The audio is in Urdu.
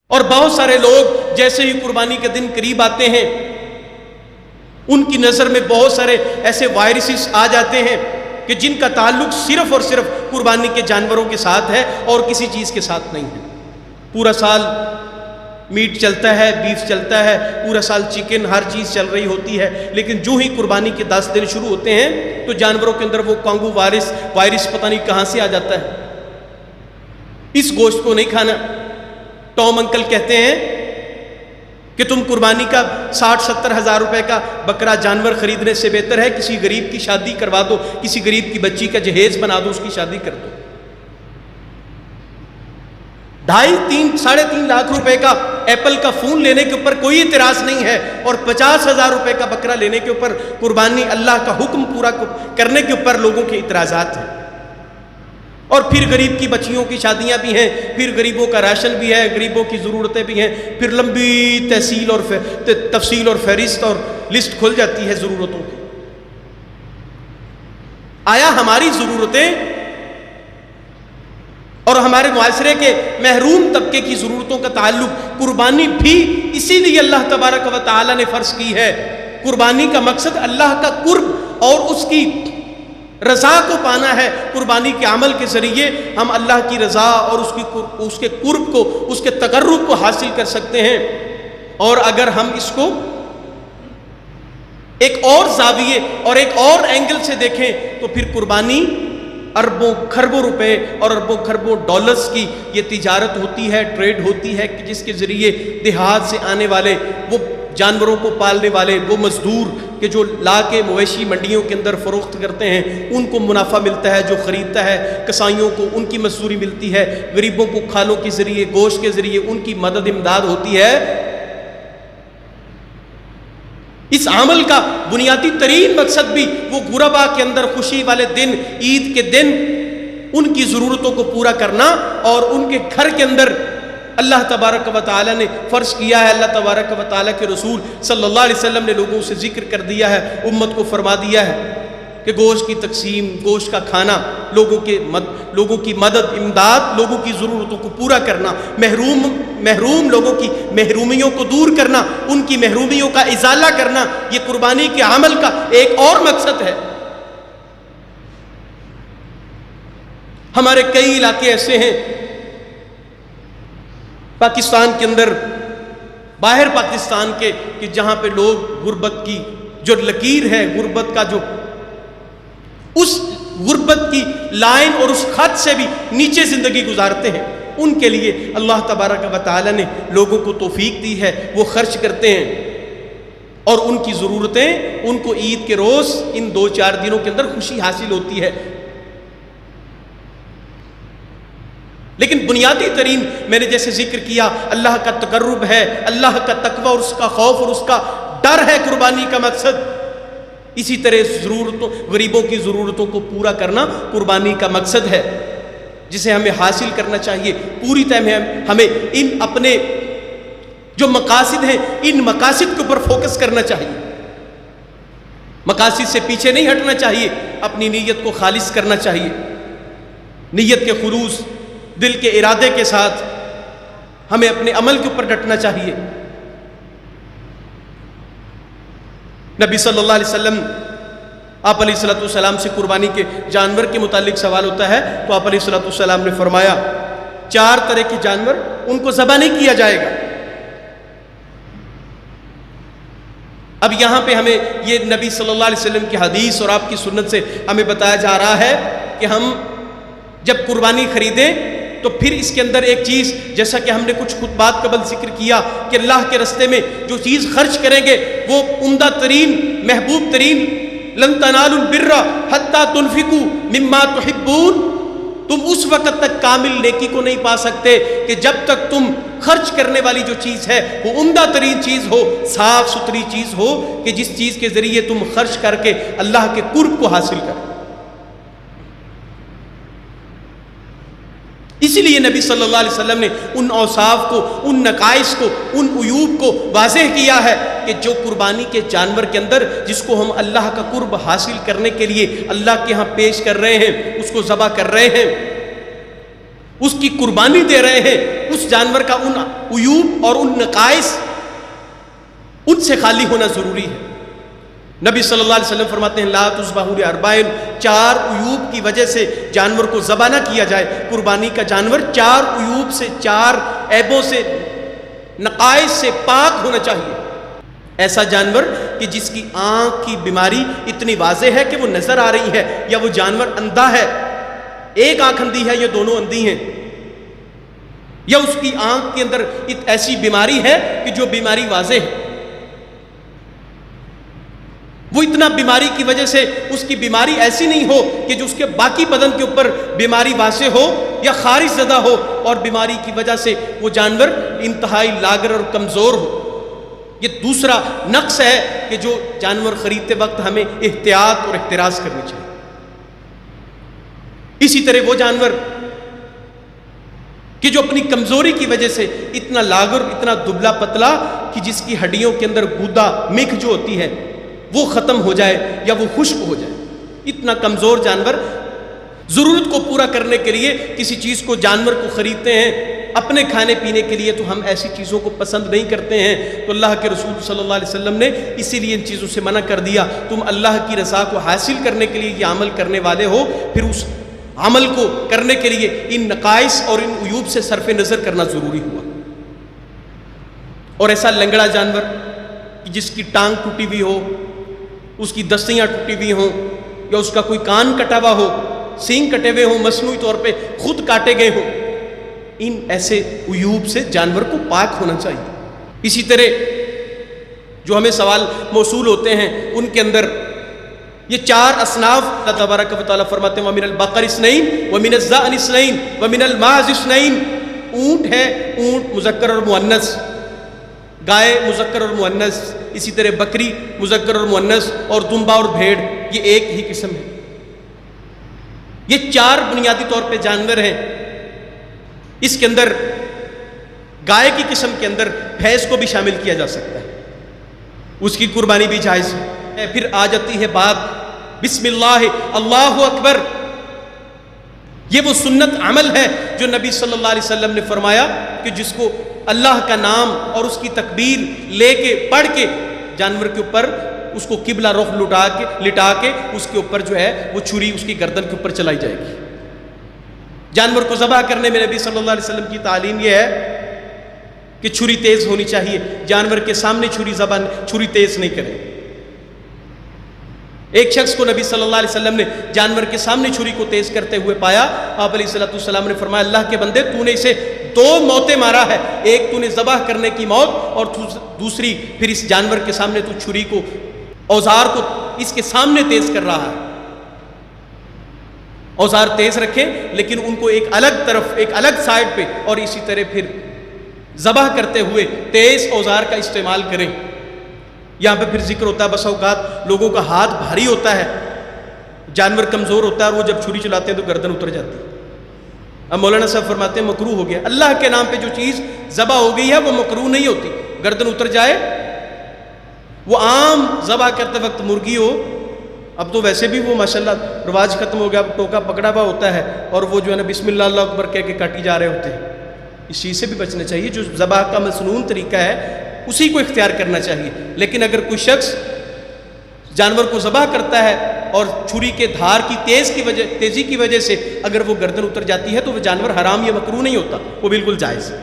اور بہت سارے لوگ جیسے ہی قربانی کے دن قریب آتے ہیں ان کی نظر میں بہت سارے ایسے وائرسز آ جاتے ہیں کہ جن کا تعلق صرف اور صرف قربانی کے جانوروں کے ساتھ ہے اور کسی چیز کے ساتھ نہیں ہے۔ پورا سال میٹ چلتا ہے، بیف چلتا ہے، پورا سال چکن، ہر چیز چل رہی ہوتی ہے، لیکن جو ہی قربانی کے 10 دن شروع ہوتے ہیں تو جانوروں کے اندر وہ کانگو وائرس پتہ نہیں کہاں سے آ جاتا ہے۔ اس گوشت کو نہیں کھانا۔ ٹام انکل کہتے ہیں کہ تم قربانی کا 60-70 ہزار روپے کا بکرا جانور خریدنے سے بہتر ہے کسی غریب کی شادی کروا دو، کسی غریب کی بچی کا جہیز بنا دو، اس کی شادی کر دو۔ 2.5-3.5 لاکھ روپے کا ایپل کا فون لینے کے اوپر کوئی اعتراض نہیں ہے، اور 50,000 روپے کا بکرا لینے کے اوپر قربانی اللہ کا حکم پورا کرنے کے اوپر لوگوں کے اعتراضات ہیں۔ اور پھر غریب کی بچیوں کی شادیاں بھی ہیں، پھر غریبوں کا راشن بھی ہے، غریبوں کی ضرورتیں بھی ہیں، پھر لمبی تفصیل اور فہرست اور لسٹ کھل جاتی ہے ضرورتوں کی۔ آیا ہماری ضرورتیں اور ہمارے معاشرے کے محروم طبقے کی ضرورتوں کا تعلق قربانی بھی اسی لیے اللہ تبارک و تعالی نے فرض کی ہے۔ قربانی کا مقصد اللہ کا قرب اور اس کی رضا کو پانا ہے۔ قربانی کے عمل کے ذریعے ہم اللہ کی رضا اور اس کے قرب کو، اس کے تقرب کو حاصل کر سکتے ہیں۔ اور اگر ہم اس کو ایک اور زاویے اور ایک اور اینگل سے دیکھیں تو پھر قربانی اربوں کھربوں روپے اور اربوں کھربوں ڈالرز کی یہ تجارت ہوتی ہے، ٹریڈ ہوتی ہے، کہ جس کے ذریعے دیہات سے آنے والے وہ جانوروں کو پالنے والے وہ مزدور کہ جو لا کے مویشی منڈیوں کے اندر فروخت کرتے ہیں ان کو منافع ملتا ہے، جو خریدتا ہے کسائیوں کو ان کی مزدوری ملتی ہے، غریبوں کو کھالوں کے ذریعے گوشت کے ذریعے ان کی مدد امداد ہوتی ہے۔ اس عمل کا بنیادی ترین مقصد بھی وہ غربا کے اندر خوشی والے دن، عید کے دن ان کی ضرورتوں کو پورا کرنا، اور ان کے گھر کے اندر اللہ تبارک و تعالی نے فرض کیا ہے، اللہ تبارک و تعالی کے رسول صلی اللہ علیہ وسلم نے لوگوں سے ذکر کر دیا ہے، امت کو فرما دیا ہے کہ گوشت کی تقسیم، گوشت کا کھانا، لوگوں کی مدد امداد، لوگوں کی ضرورتوں کو پورا کرنا، محروم لوگوں کی محرومیوں کو دور کرنا، ان کی محرومیوں کا ازالہ کرنا، یہ قربانی کے عمل کا ایک اور مقصد ہے۔ ہمارے کئی علاقے ایسے ہیں پاکستان کے اندر، باہر پاکستان کے، کہ جہاں پہ لوگ غربت کی جو لکیر ہے، غربت کا جو اس غربت کی لائن اور اس خط سے بھی نیچے زندگی گزارتے ہیں، ان کے لیے اللہ تبارک و تعالی نے لوگوں کو توفیق دی ہے، وہ خرچ کرتے ہیں اور ان کی ضرورتیں ان کو عید کے روز ان 2-4 دنوں کے اندر خوشی حاصل ہوتی ہے۔ لیکن بنیادی ترین میں نے جیسے ذکر کیا اللہ کا تقرب ہے، اللہ کا تقوی اور اس کا خوف اور اس کا ڈر ہے قربانی کا مقصد۔ اسی طرح غریبوں کی ضرورتوں کو پورا کرنا قربانی کا مقصد ہے، جسے ہمیں حاصل کرنا چاہیے۔ پوری طرح ہمیں ان اپنے جو مقاصد ہیں ان مقاصد کے اوپر فوکس کرنا چاہیے، مقاصد سے پیچھے نہیں ہٹنا چاہیے، اپنی نیت کو خالص کرنا چاہیے، نیت کے خلوص، دل کے ارادے کے ساتھ ہمیں اپنے عمل کے اوپر ڈٹنا چاہیے۔ نبی صلی اللہ علیہ وسلم، آپ علیہ الصلوۃ والسلام سے قربانی کے جانور کے متعلق سوال ہوتا ہے تو آپ علیہ الصلوۃ والسلام نے فرمایا 4 طرح کے جانور ان کو ذبح نہیں کیا جائے گا۔ اب یہاں پہ ہمیں یہ نبی صلی اللہ علیہ وسلم کی حدیث اور آپ کی سنت سے ہمیں بتایا جا رہا ہے کہ ہم جب قربانی خریدیں تو پھر اس کے اندر ایک چیز، جیسا کہ ہم نے کچھ خطبات قبل ذکر کیا کہ اللہ کے رستے میں جو چیز خرچ کریں گے وہ عمدہ ترین، محبوب ترین، لن تنالوا البر حتی تنفقوا مما تحبون، تم اس وقت تک کامل نیکی کو نہیں پا سکتے کہ جب تک تم خرچ کرنے والی جو چیز ہے وہ عمدہ ترین چیز ہو، صاف ستھری چیز ہو، کہ جس چیز کے ذریعے تم خرچ کر کے اللہ کے قرب کو حاصل کرو۔ اسی لیے نبی صلی اللہ علیہ وسلم نے ان اوصاف کو، ان نقائص کو، ان عیوب کو واضح کیا ہے کہ جو قربانی کے جانور کے اندر جس کو ہم اللہ کا قرب حاصل کرنے کے لیے اللہ کے ہاں پیش کر رہے ہیں، اس کو ذبح کر رہے ہیں، اس کی قربانی دے رہے ہیں، اس جانور کا ان عیوب اور ان نقائص ان سے خالی ہونا ضروری ہے۔ نبی صلی اللہ علیہ وسلم فرماتے ہیں لا تذبحوا لاربعین، 4 عیوب کی وجہ سے جانور کو ذبح نہ کیا جائے۔ قربانی کا جانور 4 عیوب سے، 4 عیبوں سے، نقائص سے پاک ہونا چاہیے۔ ایسا جانور کہ جس کی آنکھ کی بیماری اتنی واضح ہے کہ وہ نظر آ رہی ہے، یا وہ جانور اندھا ہے، ایک آنکھ اندھی ہے یا دونوں اندھی ہیں، یا اس کی آنکھ کے اندر ایسی بیماری ہے کہ جو بیماری واضح ہے، وہ اتنا بیماری کی وجہ سے اس کی بیماری ایسی نہیں ہو کہ جو اس کے باقی بدن کے اوپر بیماری واضح ہو یا خارج زدہ ہو، اور بیماری کی وجہ سے وہ جانور انتہائی لاغر اور کمزور ہو۔ یہ دوسرا نقص ہے کہ جو جانور خریدتے وقت ہمیں احتیاط اور احتراز کرنی چاہیے۔ اسی طرح وہ جانور کہ جو اپنی کمزوری کی وجہ سے اتنا لاغر، اتنا دبلا پتلا کہ جس کی ہڈیوں کے اندر گودا مکھ جو ہوتی ہے وہ ختم ہو جائے یا وہ خشک ہو جائے، اتنا کمزور جانور، ضرورت کو پورا کرنے کے لیے کسی چیز کو، جانور کو خریدتے ہیں اپنے کھانے پینے کے لیے، تو ہم ایسی چیزوں کو پسند نہیں کرتے ہیں۔ تو اللہ کے رسول صلی اللہ علیہ وسلم نے اسی لیے ان چیزوں سے منع کر دیا۔ تم اللہ کی رضا کو حاصل کرنے کے لیے یہ عمل کرنے والے ہو، پھر اس عمل کو کرنے کے لیے ان نقائص اور ان عیوب سے صرف نظر کرنا ضروری ہوا۔ اور ایسا لنگڑا جانور جس کی ٹانگ ٹوٹی ہوئی ہو، اس کی دستیاں ٹوٹی ہوئی ہوں، یا اس کا کوئی کان کٹا ہوا ہو، سینگ کٹے ہوئے ہوں، مصنوعی طور پہ خود کاٹے گئے ہوں، ان ایسے عیوب سے جانور کو پاک ہونا چاہیے۔ اسی طرح جو ہمیں سوال موصول ہوتے ہیں ان کے اندر یہ 4 اصناف اللہ تبارک و تعالیٰ فرماتے ہیں وَمِنَ الْبَقَرِ اثْنَيْنِ وَمِنَ الضَّأْنِ اثْنَيْنِ وَمِنَ الْمَاعِزِ اثْنَيْنِ۔ اونٹ ہے، اونٹ مذکر اور مؤنث، گائے مذکر اور مؤنث، اسی طرح بکری مذکر اور مؤنث، اور دمبا اور بھیڑ یہ ایک ہی قسم ہے۔ یہ 4 بنیادی طور پہ جانور ہیں۔ اس کے اندر گائے کی قسم کے اندر بھینس کو بھی شامل کیا جا سکتا ہے، اس کی قربانی بھی جائز ہے۔ پھر آ جاتی ہے بات بسم اللہ، اللہ اکبر، یہ وہ سنت عمل ہے جو نبی صلی اللہ علیہ وسلم نے فرمایا کہ جس کو اللہ کا نام اور اس کی تکبیر لے کے پڑھ کے جانور کے اوپر اس کو قبلہ رخ لٹا کے اس کے اوپر جو ہے وہ چھری اس کی گردن کے اوپر چلائی جائے گی۔ جانور کو ذبح کرنے میں نبی صلی اللہ علیہ وسلم کی تعلیم یہ ہے کہ چھری تیز ہونی چاہیے، جانور کے سامنے چھری تیز نہیں کرے۔ ایک شخص کو نبی صلی اللہ علیہ وسلم نے جانور کے سامنے چھری کو تیز کرتے ہوئے پایا، آپ علیہ الصلوۃ والسلام نے فرمایا اللہ کے بندے، تو نے اسے 2 موتیں مارا ہے، ایک تو نے ذبح کرنے کی موت، اور دوسری پھر اس جانور کے سامنے تو چھری کو، اوزار کو اس کے سامنے تیز کر رہا ہے۔ اوزار تیز رکھیں لیکن ان کو ایک الگ طرف، ایک الگ سائڈ پہ، اور اسی طرح پھر ذبح کرتے ہوئے تیز اوزار کا استعمال کریں۔ یہاں پہ پھر ذکر ہوتا ہے بسا اوقات لوگوں کا ہاتھ بھاری ہوتا ہے، جانور کمزور ہوتا ہے، اور وہ جب چھری چلاتے ہیں تو گردن اتر جاتی ہے۔ اب مولانا صاحب فرماتے ہیں مکروہ ہو گیا۔ اللہ کے نام پہ جو چیز ذبح ہو گئی ہے وہ مکروہ نہیں ہوتی، گردن اتر جائے، وہ عام ذبح کرتے وقت مرغی ہو، اب تو ویسے بھی وہ ماشاءاللہ رواج ختم ہو گیا، اب ٹوکا پکڑا ہوا ہوتا ہے اور وہ جو ہے نا بسم اللہ اللہ اکبر کہہ کے کاٹی جا رہے ہوتے ہیں۔ اس چیز سے بھی بچنا چاہیے، جو ذبح کا مسنون طریقہ ہے اسی کو اختیار کرنا چاہیے۔ لیکن اگر کوئی شخص جانور کو ذبح کرتا ہے اور چھری کے دھار کی تیزی کی وجہ سے اگر وہ گردن اتر جاتی ہے تو وہ جانور حرام یا مکروہ نہیں ہوتا، وہ بالکل جائز ہے۔